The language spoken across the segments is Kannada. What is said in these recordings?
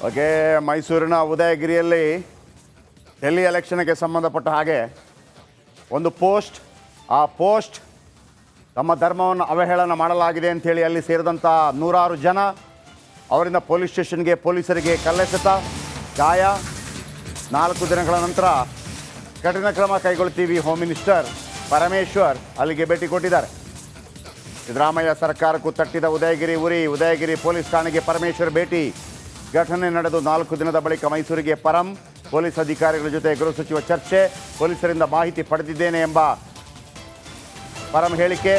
ಓಕೆ, ಮೈಸೂರಿನ ಉದಯಗಿರಿಯಲ್ಲಿ ಡೆಲ್ಲಿ ಎಲೆಕ್ಷನ್ಗೆ ಸಂಬಂಧಪಟ್ಟ ಹಾಗೆ ಒಂದು ಪೋಸ್ಟ್, ಆ ಪೋಸ್ಟ್ ತಮ್ಮ ಧರ್ಮವನ್ನು ಅವಹೇಳನ ಮಾಡಲಾಗಿದೆ ಅಂಥೇಳಿ ಅಲ್ಲಿ ಸೇರಿದಂಥ ನೂರಾರು ಜನ, ಅವರಿಂದ ಪೊಲೀಸ್ ಸ್ಟೇಷನ್ಗೆ ಪೊಲೀಸರಿಗೆ ಕಲ್ಲೆಸೆತ, ಗಾಯ. 4 ದಿನಗಳ ನಂತರ ಕಠಿಣ ಕ್ರಮ ಕೈಗೊಳ್ತೀವಿ ಹೋಮ್ ಮಿನಿಸ್ಟರ್ ಪರಮೇಶ್ವರ್ ಅಲ್ಲಿಗೆ ಭೇಟಿ ಕೊಟ್ಟಿದ್ದಾರೆ. ಸಿದ್ದರಾಮಯ್ಯ ಸರ್ಕಾರಕ್ಕೂ ತಟ್ಟಿದ ಉದಯಗಿರಿ ಉರಿ. ಉದಯಗಿರಿ ಪೊಲೀಸ್ ಠಾಣೆಗೆ ಪರಮೇಶ್ವರ್ ಭೇಟಿ. ಘಟನೆ ನಡೆದು 4 ದಿನದ ಬಳಿಕ ಮೈಸೂರಿಗೆ ಪರಂ. ಪೊಲೀಸ್ ಅಧಿಕಾರಿಗಳ ಜೊತೆ ಗೃಹ ಸಚಿವ ಚರ್ಚೆ. ಪೊಲೀಸರಿಂದ ಮಾಹಿತಿ ಪಡೆದಿದ್ದೇನೆ ಎಂಬ ಪರಂ ಹೇಳಿಕೆ.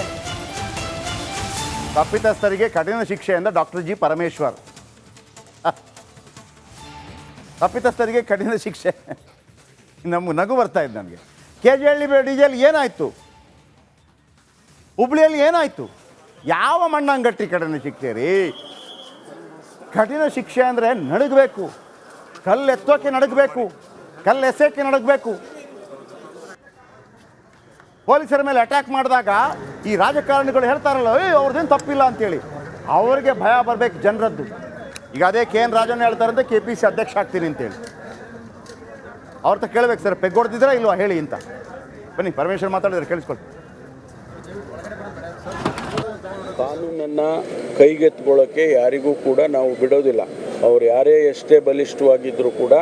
ತಪ್ಪಿತಸ್ಥರಿಗೆ ಕಠಿಣ ಶಿಕ್ಷೆ ಎಂದ ಡಾಕ್ಟರ್ ಜಿ ಪರಮೇಶ್ವರ್. ತಪ್ಪಿತಸ್ಥರಿಗೆ ಕಠಿಣ ಶಿಕ್ಷೆ. ನಮ್ಗೆ ನಗು ಬರ್ತಾ ಇದ್ದು ನನಗೆ. KJL ಡಿಜೆಲ್ ಏನಾಯಿತು? ಹುಬ್ಳಿಯಲ್ಲಿ ಏನಾಯಿತು? ಯಾವ ಮಣ್ಣಂಗಟ್ಟಿ ಕಠಿಣ ಶಿಕ್ಷೆ ರೀ? ಕಠಿಣ ಶಿಕ್ಷೆ ಅಂದರೆ ನಡಗಬೇಕು, ಕಲ್ಲು ಎತ್ತೋಕ್ಕೆ ನಡಗಬೇಕು, ಕಲ್ಲು ಎಸೆಯೋಕ್ಕೆ ನಡಗಬೇಕು. ಪೊಲೀಸರ ಮೇಲೆ ಅಟ್ಯಾಕ್ ಮಾಡಿದಾಗ ಈ ರಾಜಕಾರಣಿಗಳು ಹೇಳ್ತಾರಲ್ಲ, ಅವ್ರದ್ದೇನು ತಪ್ಪಿಲ್ಲ ಅಂತೇಳಿ, ಅವರಿಗೆ ಭಯ ಬರಬೇಕು ಜನರದ್ದು. ಈಗ ಅದೇ KN ರಾಜನ್ ಹೇಳ್ತಾರಂತೆ KPC ಅಧ್ಯಕ್ಷ ಆಗ್ತೀನಿ ಅಂತೇಳಿ. ಅವ್ರ ಹತ್ರ ಕೇಳಬೇಕು, ಸರ್ ಪೆಗ್ ಹೊಡೆದಿದ್ರಾ ಇಲ್ವಾ ಹೇಳಿ ಅಂತ. ಬನ್ನಿ, ಪರಮೇಶ್ವರ್ ಮಾತಾಡಿದ್ರೆ ಕೇಳಿಸ್ಕೊಳ್ಳಿ. ಕಾನೂನನ್ನು ಕೈಗೆತ್ತಿಕೊಳ್ಳೋಕ್ಕೆ ಯಾರಿಗೂ ಕೂಡ ನಾವು ಬಿಡೋದಿಲ್ಲ. ಅವ್ರು ಯಾರೇ ಎಷ್ಟೇ ಬಲಿಷ್ಠವಾಗಿದ್ದರೂ ಕೂಡ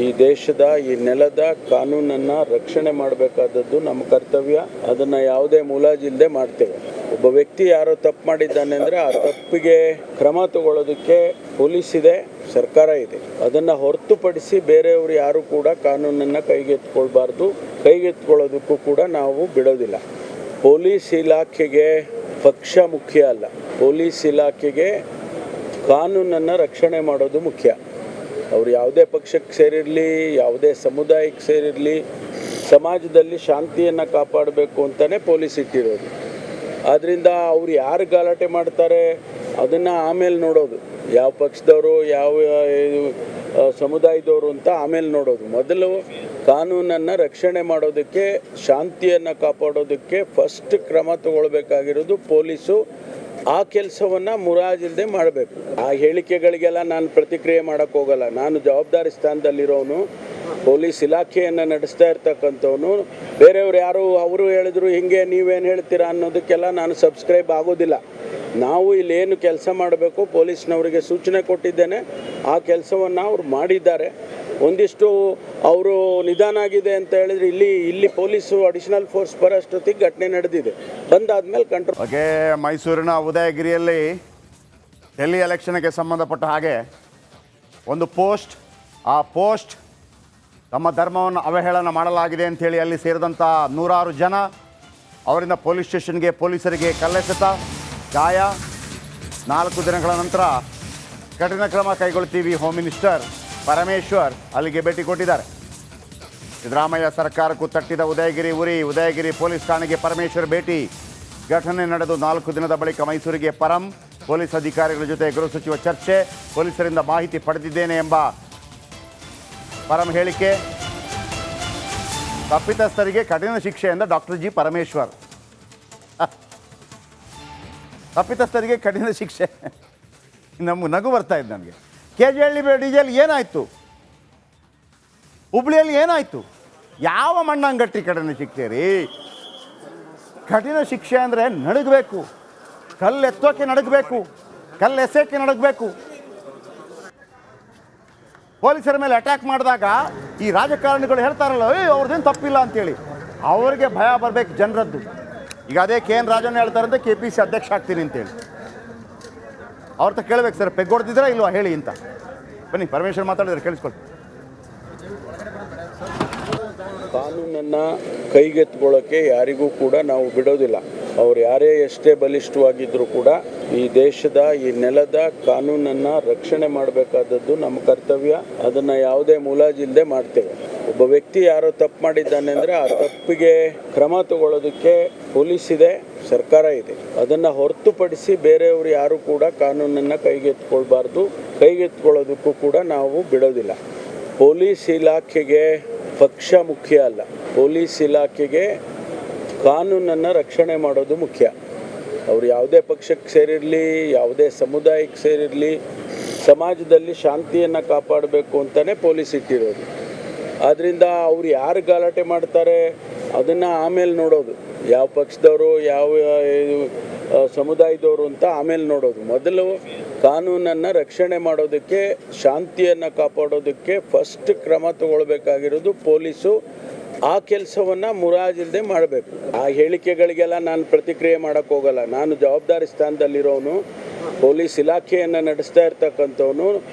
ಈ ದೇಶದ, ಈ ನೆಲದ ಕಾನೂನನ್ನು ರಕ್ಷಣೆ ಮಾಡಬೇಕಾದದ್ದು ನಮ್ಮ ಕರ್ತವ್ಯ. ಅದನ್ನು ಯಾವುದೇ ಮುಲಾಜಿಲ್ಲದೆ ಮಾಡ್ತೇವೆ. ಒಬ್ಬ ವ್ಯಕ್ತಿ ಯಾರೋ ತಪ್ಪು ಮಾಡಿದ್ದಾನೆ ಅಂದರೆ ಆ ತಪ್ಪಿಗೆ ಕ್ರಮ ತಗೊಳ್ಳೋದಕ್ಕೆ ಪೊಲೀಸ್ ಇದೆ, ಸರ್ಕಾರ ಇದೆ. ಅದನ್ನು ಹೊರತುಪಡಿಸಿ ಬೇರೆಯವರು ಯಾರು ಕೂಡ ಕಾನೂನನ್ನು ಕೈಗೆತ್ತಿಕೊಳ್ಬಾರ್ದು. ಕೈಗೆತ್ತಿಕೊಳ್ಳೋದಕ್ಕೂ ಕೂಡ ನಾವು ಬಿಡೋದಿಲ್ಲ. ಪೊಲೀಸ್ ಇಲಾಖೆಗೆ ಪಕ್ಷ ಮುಖ್ಯ ಅಲ್ಲ. ಪೊಲೀಸ್ ಇಲಾಖೆಗೆ ಕಾನೂನನ್ನು ರಕ್ಷಣೆ ಮಾಡೋದು ಮುಖ್ಯ. ಅವರು ಯಾವುದೇ ಪಕ್ಷಕ್ಕೆ ಸೇರಿರಲಿ, ಯಾವುದೇ ಸಮುದಾಯಕ್ಕೆ ಸೇರಿರಲಿ, ಸಮಾಜದಲ್ಲಿ ಶಾಂತಿಯನ್ನು ಕಾಪಾಡಬೇಕು ಅಂತಲೇ ಪೊಲೀಸ್ ಇಟ್ಟಿರೋದು. ಆದ್ದರಿಂದ ಅವ್ರು ಯಾರು ಗಲಾಟೆ ಮಾಡ್ತಾರೆ ಅದನ್ನು ಆಮೇಲೆ ನೋಡೋದು, ಯಾವ ಪಕ್ಷದವರು ಯಾವ ಸಮುದಾಯದವರು ಅಂತ ಆಮೇಲೆ ನೋಡೋದು. ಮೊದಲು ಕಾನೂನನ್ನು ರಕ್ಷಣೆ ಮಾಡೋದಕ್ಕೆ, ಶಾಂತಿಯನ್ನು ಕಾಪಾಡೋದಕ್ಕೆ ಫಸ್ಟ್ ಕ್ರಮ ತಗೊಳ್ಬೇಕಾಗಿರೋದು ಪೊಲೀಸು. ಆ ಕೆಲಸವನ್ನು ಮುರಾಜಿಲ್ಲದೆ ಮಾಡಬೇಕು. ಆ ಹೇಳಿಕೆಗಳಿಗೆಲ್ಲ ನಾನು ಪ್ರತಿಕ್ರಿಯೆ ಮಾಡೋಕ್ಕೆ ಹೋಗಲ್ಲ. ನಾನು ಜವಾಬ್ದಾರಿ ಸ್ಥಾನದಲ್ಲಿರೋನು, ಪೊಲೀಸ್ ಇಲಾಖೆಯನ್ನು ನಡೆಸ್ತಾ ಇರ್ತಕ್ಕಂಥವನು. ಬೇರೆಯವ್ರು ಯಾರು ಅವರು ಹೇಳಿದ್ರು ಹಿಂಗೆ ನೀವೇನು ಹೇಳ್ತೀರಾ ಅನ್ನೋದಕ್ಕೆಲ್ಲ ನಾನು ಸಬ್ಸ್ಕ್ರೈಬ್ ಆಗೋದಿಲ್ಲ. ನಾವು ಇಲ್ಲೇನು ಕೆಲಸ ಮಾಡಬೇಕು ಪೊಲೀಸ್ನವರಿಗೆ ಸೂಚನೆ ಕೊಟ್ಟಿದ್ದೇನೆ, ಆ ಕೆಲಸವನ್ನು ಅವ್ರು ಮಾಡಿದ್ದಾರೆ. ಒಂದಿಷ್ಟು ಅವರು ನಿಧಾನ ಆಗಿದೆ ಅಂತ ಹೇಳಿದ್ರೆ ಇಲ್ಲಿ ಪೊಲೀಸು ಅಡಿಷನಲ್ ಫೋರ್ಸ್ ಬರೋಷ್ಟೊತ್ತಿಗೆ ಘಟನೆ ನಡೆದಿದೆ. ಬಂದಾದ್ಮೇಲೆ ಕಂಟ್ರೋಲ್. ಓಕೆ, ಮೈಸೂರಿನ ಉದಯಗಿರಿಯಲ್ಲಿ ಡೆಲ್ಲಿ ಎಲೆಕ್ಷನ್ಗೆ ಸಂಬಂಧಪಟ್ಟ ಹಾಗೆ ಒಂದು ಪೋಸ್ಟ್, ಆ ಪೋಸ್ಟ್ ತಮ್ಮ ಧರ್ಮವನ್ನು ಅವಹೇಳನ ಮಾಡಲಾಗಿದೆ ಅಂಥೇಳಿ ಅಲ್ಲಿ ಸೇರಿದಂಥ ನೂರಾರು ಜನ, ಅವರಿಂದ ಪೊಲೀಸ್ ಸ್ಟೇಷನ್ಗೆ ಪೊಲೀಸರಿಗೆ ಕಲ್ಲೆಸೆತ, ಗಾಯ. 4 ದಿನಗಳ ನಂತರ ಕಠಿಣ ಕ್ರಮ ಕೈಗೊಳ್ತೀವಿ ಹೋಮ್ ಮಿನಿಸ್ಟರ್ ಪರಮೇಶ್ವರ್ ಅಲ್ಲಿಗೆ ಭೇಟಿ ಕೊಟ್ಟಿದ್ದಾರೆ. ಸಿದ್ದರಾಮಯ್ಯ ಸರ್ಕಾರಕ್ಕೂ ತಟ್ಟಿದ ಉದಯಗಿರಿ ಉರಿ. ಉದಯಗಿರಿ ಪೊಲೀಸ್ ಠಾಣೆಗೆ ಪರಮೇಶ್ವರ್ ಭೇಟಿ. ಘಟನೆ ನಡೆದು 4 ದಿನದ ಬಳಿಕ ಮೈಸೂರಿಗೆ ಪರಂ. ಪೊಲೀಸ್ ಅಧಿಕಾರಿಗಳ ಜೊತೆ ಗೃಹ ಸಚಿವ ಚರ್ಚೆ. ಪೊಲೀಸರಿಂದ ಮಾಹಿತಿ ಪಡೆದಿದ್ದೇನೆ ಎಂಬ ಪರಂ ಹೇಳಿಕೆ. ತಪ್ಪಿತಸ್ಥರಿಗೆ ಕಠಿಣ ಶಿಕ್ಷೆ ಎಂದ ಡಾಕ್ಟರ್ ಜಿ ಪರಮೇಶ್ವರ್. ತಪ್ಪಿತಸ್ಥರಿಗೆ ಕಠಿಣ ಶಿಕ್ಷೆ. ನಮ್ಗೆ ನಗು ಬರ್ತಾ ಇದ್ದು ನನಗೆ. KJL ಡಿಜೆಲ್ ಏನಾಯಿತು? ಹುಬ್ಳಿಯಲ್ಲಿ ಏನಾಯಿತು? ಯಾವ ಮಣ್ಣಂಗಟ್ಟಿ ಕಠಿಣ ಶಿಕ್ಷೆ ರೀ? ಕಠಿಣ ಶಿಕ್ಷೆ ಅಂದರೆ ನಡಗಬೇಕು, ಕಲ್ಲು ಎತ್ತೋಕ್ಕೆ ನಡಗಬೇಕು, ಕಲ್ಲು ಎಸೆಯೋಕ್ಕೆ ನಡಗಬೇಕು. ಪೊಲೀಸರ ಮೇಲೆ ಅಟ್ಯಾಕ್ ಮಾಡಿದಾಗ ಈ ರಾಜಕಾರಣಿಗಳು ಹೇಳ್ತಾರಲ್ಲ, ಅವ್ರದ್ದೇನು ತಪ್ಪಿಲ್ಲ ಅಂತೇಳಿ, ಅವರಿಗೆ ಭಯ ಬರಬೇಕು ಜನರದ್ದು. ಈಗ ಅದೇ KN ರಾಜನ್ ಹೇಳ್ತಾರಂತೆ KPC ಅಧ್ಯಕ್ಷ ಆಗ್ತೀನಿ ಅಂತೇಳಿ. ಅವ್ರ ಹತ್ರ ಕೇಳಬೇಕು, ಸರ್ ಪೆಗ್ ಹೊಡೆದಿದ್ರಾ ಇಲ್ವಾ ಹೇಳಿ ಅಂತ. ಬನ್ನಿ, ಪರಮೇಶ್ವರ್ ಮಾತಾಡಿದ್ರೆ ಕೇಳಿಸ್ಕೊಳ್ಳಿ. ಕಾನೂನನ್ನು ಕೈಗೆತ್ತಿಕೊಳ್ಳೋಕ್ಕೆ ಯಾರಿಗೂ ಕೂಡ ನಾವು ಬಿಡೋದಿಲ್ಲ. ಅವ್ರು ಯಾರೇ ಎಷ್ಟೇ ಬಲಿಷ್ಠವಾಗಿದ್ದರೂ ಕೂಡ ಈ ದೇಶದ, ಈ ನೆಲದ ಕಾನೂನನ್ನು ರಕ್ಷಣೆ ಮಾಡಬೇಕಾದದ್ದು ನಮ್ಮ ಕರ್ತವ್ಯ. ಅದನ್ನು ಯಾವುದೇ ಮುಲಾಜಿಲ್ಲದೆ ಮಾಡ್ತೇವೆ. ಒಬ್ಬ ವ್ಯಕ್ತಿ ಯಾರೋ ತಪ್ಪು ಮಾಡಿದ್ದಾನೆ ಅಂದರೆ ಆ ತಪ್ಪಿಗೆ ಕ್ರಮ ತಗೊಳ್ಳೋದಕ್ಕೆ ಪೊಲೀಸ್ ಇದೆ, ಸರ್ಕಾರ ಇದೆ. ಅದನ್ನು ಹೊರತುಪಡಿಸಿ ಬೇರೆಯವರು ಯಾರು ಕೂಡ ಕಾನೂನನ್ನು ಕೈಗೆತ್ತಿಕೊಳ್ಬಾರ್ದು. ಕೈಗೆತ್ತಿಕೊಳ್ಳೋದಕ್ಕೂ ಕೂಡ ನಾವು ಬಿಡೋದಿಲ್ಲ. ಪೊಲೀಸ್ ಇಲಾಖೆಗೆ ಪಕ್ಷ ಮುಖ್ಯ ಅಲ್ಲ. ಪೊಲೀಸ್ ಇಲಾಖೆಗೆ ಕಾನೂನನ್ನು ರಕ್ಷಣೆ ಮಾಡೋದು ಮುಖ್ಯ. ಅವರು ಯಾವುದೇ ಪಕ್ಷಕ್ಕೆ ಸೇರಿರಲಿ, ಯಾವುದೇ ಸಮುದಾಯಕ್ಕೆ ಸೇರಿರಲಿ, ಸಮಾಜದಲ್ಲಿ ಶಾಂತಿಯನ್ನು ಕಾಪಾಡಬೇಕು ಅಂತಲೇ ಪೊಲೀಸ್ ಇಟ್ಟಿರೋದು. ಆದ್ದರಿಂದ ಅವ್ರು ಯಾರು ಗಲಾಟೆ ಮಾಡ್ತಾರೆ ಅದನ್ನು ಆಮೇಲೆ ನೋಡೋದು, ಯಾವ ಪಕ್ಷದವರು ಯಾವ ಸಮುದಾಯದವರು ಅಂತ ಆಮೇಲೆ ನೋಡೋದು. ಮೊದಲು ಕಾನೂನನ್ನು ರಕ್ಷಣೆ ಮಾಡೋದಕ್ಕೆ, ಶಾಂತಿಯನ್ನು ಕಾಪಾಡೋದಕ್ಕೆ ಫಸ್ಟ್ ಕ್ರಮ ತಗೊಳ್ಬೇಕಾಗಿರೋದು ಪೊಲೀಸು. ಆ ಕೆಲಸವನ್ನು ಮುರಾಜಿಲ್ಲದೆ ಮಾಡಬೇಕು. ಆ ಹೇಳಿಕೆಗಳಿಗೆಲ್ಲ ನಾನು ಪ್ರತಿಕ್ರಿಯೆ ಮಾಡೋಕ್ಕೆ ಹೋಗಲ್ಲ. ನಾನು ಜವಾಬ್ದಾರಿ ಸ್ಥಾನದಲ್ಲಿರೋನು, ಪೊಲೀಸ್ ಇಲಾಖೆಯನ್ನು ನಡೆಸ್ತಾ ಇರ್ತಕ್ಕಂಥವನು.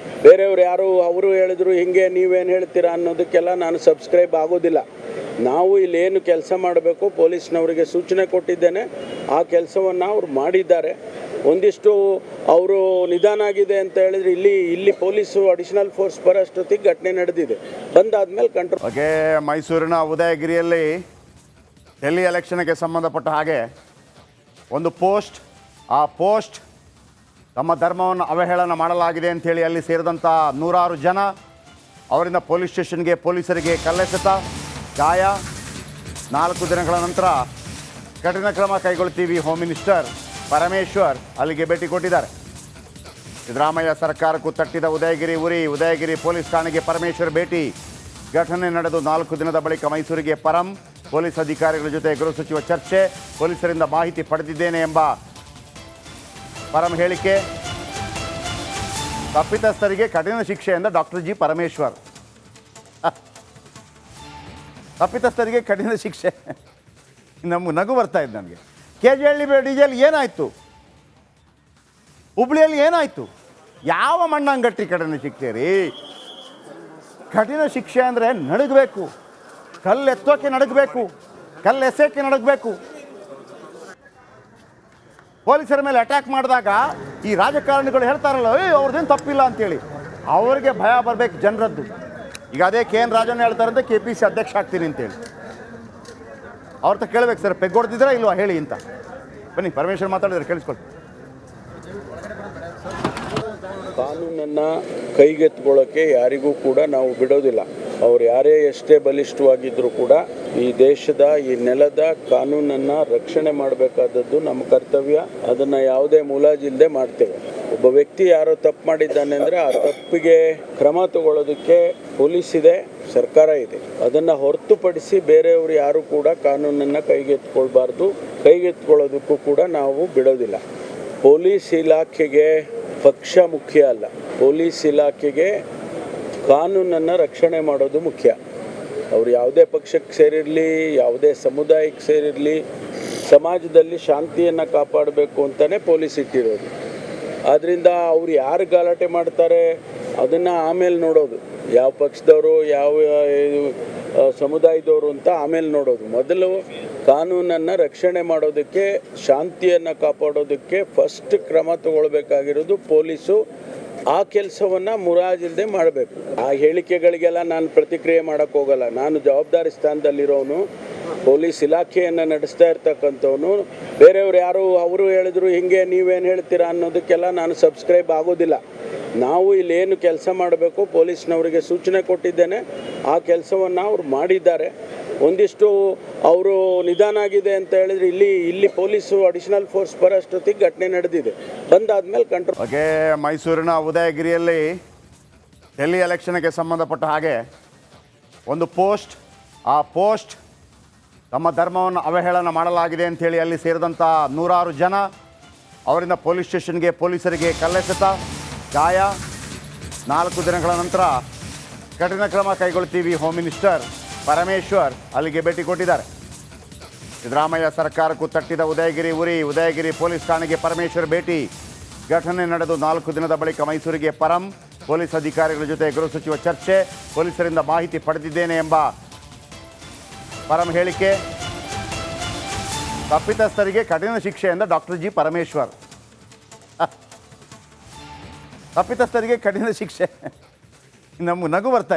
ಬೇರೆಯವ್ರು ಯಾರು ಅವರು ಹೇಳಿದ್ರು ಹಿಂಗೆ ನೀವೇನು ಹೇಳ್ತೀರಾ ಅನ್ನೋದಕ್ಕೆಲ್ಲ ನಾನು ಸಬ್ಸ್ಕ್ರೈಬ್ ಆಗೋದಿಲ್ಲ. ನಾವು ಇಲ್ಲೇನು ಕೆಲಸ ಮಾಡಬೇಕು ಪೊಲೀಸ್ನವರಿಗೆ ಸೂಚನೆ ಕೊಟ್ಟಿದ್ದೇನೆ, ಆ ಕೆಲಸವನ್ನು ಅವ್ರು ಮಾಡಿದ್ದಾರೆ. ಒಂದಿಷ್ಟು ಅವರು ನಿಧಾನ ಆಗಿದೆ ಅಂತ ಹೇಳಿದ್ರೆ ಇಲ್ಲಿ ಪೊಲೀಸು ಅಡಿಷನಲ್ ಫೋರ್ಸ್ ಬರೋಷ್ಟೊತ್ತಿಗೆ ಘಟನೆ ನಡೆದಿದೆ. ಬಂದಾದ್ಮೇಲೆ ಕಂಟ್ರೋಲ್. ಓಕೆ, ಮೈಸೂರಿನ ಉದಯಗಿರಿಯಲ್ಲಿ ಡೆಲ್ಲಿ ಎಲೆಕ್ಷನ್ಗೆ ಸಂಬಂಧಪಟ್ಟ ಹಾಗೆ ಒಂದು ಪೋಸ್ಟ್, ಆ ಪೋಸ್ಟ್ ತಮ್ಮ ಧರ್ಮವನ್ನು ಅವಹೇಳನ ಮಾಡಲಾಗಿದೆ ಅಂಥೇಳಿ ಅಲ್ಲಿ ಸೇರಿದಂಥ ನೂರಾರು ಜನ, ಅವರಿಂದ ಪೊಲೀಸ್ ಸ್ಟೇಷನ್ಗೆ ಪೊಲೀಸರಿಗೆ ಕಲ್ಲೆಸೆತ, ಗಾಯ. 4 ದಿನಗಳ ನಂತರ ಕಠಿಣ ಕ್ರಮ ಕೈಗೊಳ್ತೀವಿ ಹೋಮ್ ಮಿನಿಸ್ಟರ್ ಪರಮೇಶ್ವರ್ ಅಲ್ಲಿಗೆ ಭೇಟಿ ಕೊಟ್ಟಿದ್ದಾರೆ. ಸಿದ್ದರಾಮಯ್ಯ ಸರ್ಕಾರಕ್ಕೂ ತಟ್ಟಿದ ಉದಯಗಿರಿ ಉರಿ, ಉದಯಗಿರಿ ಪೊಲೀಸ್ ಠಾಣೆಗೆ ಪರಮೇಶ್ವರ್ ಭೇಟಿ. ಘಟನೆ ನಡೆದು 4 ದಿನದ ಬಳಿಕ ಮೈಸೂರಿಗೆ ಪರಂ, ಪೊಲೀಸ್ ಅಧಿಕಾರಿಗಳ ಜೊತೆ ಗೃಹ ಸಚಿವ ಚರ್ಚೆ, ಪೊಲೀಸರಿಂದ ಮಾಹಿತಿ ಪಡೆದಿದ್ದೇನೆ ಎಂಬ ಪರಂ ಹೇಳಿಕೆ. ತಪ್ಪಿತಸ್ಥರಿಗೆ ಕಠಿಣ ಶಿಕ್ಷೆ ಎಂದ ಡಾಕ್ಟರ್ ಜಿ ಪರಮೇಶ್ವರ್. ತಪ್ಪಿತಸ್ಥರಿಗೆ ಕಠಿಣ ಶಿಕ್ಷೆ, ನಗು ಬರ್ತಾ ಇದ್ದು ನನಗೆ. KGಹಳ್ಳಿ ಡಿಜೆಲ್ ಏನಾಯಿತು? ಹುಬ್ಳಿಯಲ್ಲಿ ಏನಾಯಿತು? ಯಾವ ಮಣ್ಣಂಗಟ್ಟಿ ಕಠಿಣ ಶಿಕ್ಷೆ ರೀ? ಕಠಿಣ ಶಿಕ್ಷೆ ಅಂದರೆ ನಡಗಬೇಕು, ಕಲ್ಲು ಎತ್ತೋಕೆ ನಡಗಬೇಕು, ಕಲ್ಲು ಎಸೆಯೋಕ್ಕೆ ನಡಗಬೇಕು. ಪೊಲೀಸರ ಮೇಲೆ ಅಟ್ಯಾಕ್ ಮಾಡಿದಾಗ ಈ ರಾಜಕಾರಣಿಗಳು ಹೇಳ್ತಾರಲ್ಲ, ಅವ್ರದ್ದೇನು ತಪ್ಪಿಲ್ಲ ಅಂತೇಳಿ, ಅವರಿಗೆ ಭಯ ಬರಬೇಕು ಜನರದ್ದು. ಈಗ ಅದೇ KN ರಾಜಣ್ಣ ಹೇಳ್ತಾರಂತೆ KPC ಅಧ್ಯಕ್ಷ ಆಗ್ತೀನಿ ಅಂತೇಳಿ. ಅವ್ರ ಹತ್ರ ಕೇಳಬೇಕು, ಸರ್ ಪೆಗ್ ಹೊಡೆದಿದ್ರಾ ಇಲ್ವಾ ಹೇಳಿ ಅಂತ. ಬನ್ನಿ, ಪರಮೇಶ್ವರ್ ಮಾತಾಡಿದ್ರೆ ಕೇಳಿಸ್ಕೊಳ್ಳಿ. ಕಾನೂನನ್ನು ಕೈಗೆತ್ತಿಕೊಳ್ಳೋಕ್ಕೆ ಯಾರಿಗೂ ಕೂಡ ನಾವು ಬಿಡೋದಿಲ್ಲ. ಅವ್ರು ಯಾರೇ ಎಷ್ಟೇ ಬಲಿಷ್ಠವಾಗಿದ್ದರೂ ಕೂಡ ಈ ದೇಶದ, ಈ ನೆಲದ ಕಾನೂನನ್ನು ರಕ್ಷಣೆ ಮಾಡಬೇಕಾದದ್ದು ನಮ್ಮ ಕರ್ತವ್ಯ. ಅದನ್ನು ಯಾವುದೇ ಮುಲಾಜಿಲ್ಲದೆ ಮಾಡ್ತೇವೆ. ಒಬ್ಬ ವ್ಯಕ್ತಿ ಯಾರೋ ತಪ್ಪು ಮಾಡಿದ್ದಾನೆ ಅಂದರೆ ಆ ತಪ್ಪಿಗೆ ಕ್ರಮ ತಗೊಳ್ಳೋದಕ್ಕೆ ಪೊಲೀಸ್ ಇದೆ, ಸರ್ಕಾರ ಇದೆ. ಅದನ್ನು ಹೊರತುಪಡಿಸಿ ಬೇರೆಯವರು ಯಾರು ಕೂಡ ಕಾನೂನನ್ನು ಕೈಗೆತ್ತಿಕೊಳ್ಬಾರ್ದು. ಕೈಗೆತ್ತಿಕೊಳ್ಳೋದಕ್ಕೂ ಕೂಡ ನಾವು ಬಿಡೋದಿಲ್ಲ. ಪೊಲೀಸ್ ಇಲಾಖೆಗೆ ಪಕ್ಷ ಮುಖ್ಯ ಅಲ್ಲ, ಪೊಲೀಸ್ ಇಲಾಖೆಗೆ ಕಾನೂನನ್ನು ರಕ್ಷಣೆ ಮಾಡೋದು ಮುಖ್ಯ. ಅವರು ಯಾವುದೇ ಪಕ್ಷಕ್ಕೆ ಸೇರಿರಲಿ, ಯಾವುದೇ ಸಮುದಾಯಕ್ಕೆ ಸೇರಿರಲಿ, ಸಮಾಜದಲ್ಲಿ ಶಾಂತಿಯನ್ನು ಕಾಪಾಡಬೇಕು ಅಂತಲೇ ಪೊಲೀಸ್ ಇಟ್ಟಿರೋದು. ಆದ್ದರಿಂದ ಅವ್ರು ಯಾರು ಗಲಾಟೆ ಮಾಡ್ತಾರೆ ಅದನ್ನು ಆಮೇಲೆ ನೋಡೋದು, ಯಾವ ಪಕ್ಷದವರು ಯಾವ ಸಮುದಾಯದವರು ಅಂತ ಆಮೇಲೆ ನೋಡೋದು. ಮೊದಲು ಕಾನೂನನ್ನು ರಕ್ಷಣೆ ಮಾಡೋದಕ್ಕೆ, ಶಾಂತಿಯನ್ನು ಕಾಪಾಡೋದಕ್ಕೆ ಫಸ್ಟ್ ಕ್ರಮ ತಗೊಳ್ಬೇಕಾಗಿರೋದು ಪೊಲೀಸು. ಆ ಕೆಲಸವನ್ನು ಮುರಾಜಿಲ್ಲದೆ ಮಾಡಬೇಕು. ಆ ಹೇಳಿಕೆಗಳಿಗೆಲ್ಲ ನಾನು ಪ್ರತಿಕ್ರಿಯೆ ಮಾಡೋಕ್ಕೆ ಹೋಗಲ್ಲ. ನಾನು ಜವಾಬ್ದಾರಿ ಸ್ಥಾನದಲ್ಲಿರೋನು, ಪೊಲೀಸ್ ಇಲಾಖೆಯನ್ನು ನಡೆಸ್ತಾ ಇರ್ತಕ್ಕಂಥವನು. ಬೇರೆಯವ್ರು ಯಾರು ಅವರು ಹೇಳಿದ್ರು ಹಿಂಗೆ ನೀವೇನು ಹೇಳ್ತೀರಾ ಅನ್ನೋದಕ್ಕೆಲ್ಲ ನಾನು ಸಬ್ಸ್ಕ್ರೈಬ್ ಆಗೋದಿಲ್ಲ. ನಾವು ಇಲ್ಲೇನು ಕೆಲಸ ಮಾಡಬೇಕು ಪೊಲೀಸ್ನವರಿಗೆ ಸೂಚನೆ ಕೊಟ್ಟಿದ್ದೇನೆ, ಆ ಕೆಲಸವನ್ನು ಅವ್ರು ಮಾಡಿದ್ದಾರೆ. ಒಂದಿಷ್ಟು ಅವರು ನಿಧಾನ ಆಗಿದೆ ಅಂತ ಹೇಳಿದ್ರೆ ಇಲ್ಲಿ ಪೊಲೀಸು ಅಡಿಷನಲ್ ಫೋರ್ಸ್ ಬರೋಷ್ಟೊತ್ತಿಗೆ ಘಟನೆ ನಡೆದಿದೆ. ಬಂದಾದ್ಮೇಲೆ ಕಂಟ್ರೋಲ್. ಓಕೆ, ಮೈಸೂರಿನ ಉದಯಗಿರಿಯಲ್ಲಿ ಡೆಲ್ಲಿ ಎಲೆಕ್ಷನ್ಗೆ ಸಂಬಂಧಪಟ್ಟ ಹಾಗೆ ಒಂದು ಪೋಸ್ಟ್, ಆ ಪೋಸ್ಟ್ ತಮ್ಮ ಧರ್ಮವನ್ನು ಅವಹೇಳನ ಮಾಡಲಾಗಿದೆ ಅಂಥೇಳಿ ಅಲ್ಲಿ ಸೇರಿದಂಥ ನೂರಾರು ಜನ, ಅವರಿಂದ ಪೊಲೀಸ್ ಸ್ಟೇಷನ್ಗೆ ಪೊಲೀಸರಿಗೆ ಕಲ್ಲೆಸೆತ, ಗಾಯ. 4 ದಿನಗಳ ನಂತರ ಕಠಿಣ ಕ್ರಮ ಕೈಗೊಳ್ತೀವಿ ಹೋಮ್ ಮಿನಿಸ್ಟರ್ ಪರಮೇಶ್ವರ್ ಅಲ್ಲಿಗೆ ಭೇಟಿ ಕೊಟ್ಟಿದ್ದಾರೆ. ಸಿದ್ದರಾಮಯ್ಯ ಸರ್ಕಾರಕ್ಕೂ ತಟ್ಟಿದ ಉದಯಗಿರಿ ಉರಿ, ಉದಯಗಿರಿ ಪೊಲೀಸ್ ಠಾಣೆಗೆ ಪರಮೇಶ್ವರ್ ಭೇಟಿ. ಘಟನೆ ನಡೆದು 4 ದಿನದ ಬಳಿಕ ಮೈಸೂರಿಗೆ ಪರಂ, ಪೊಲೀಸ್ ಅಧಿಕಾರಿಗಳ ಜೊತೆ ಗೃಹ ಸಚಿವ ಚರ್ಚೆ, ಪೊಲೀಸರಿಂದ ಮಾಹಿತಿ ಪಡೆದಿದ್ದೇನೆ ಎಂಬ ಪರಂ ಹೇಳಿಕೆ. ತಪ್ಪಿತಸ್ಥರಿಗೆ ಕಠಿಣ ಶಿಕ್ಷೆ ಎಂದ ಡಾಕ್ಟರ್ ಜಿ ಪರಮೇಶ್ವರ್. ತಪ್ಪಿತಸ್ಥರಿಗೆ ಕಠಿಣ ಶಿಕ್ಷೆ, ನಗು ಬರ್ತಾ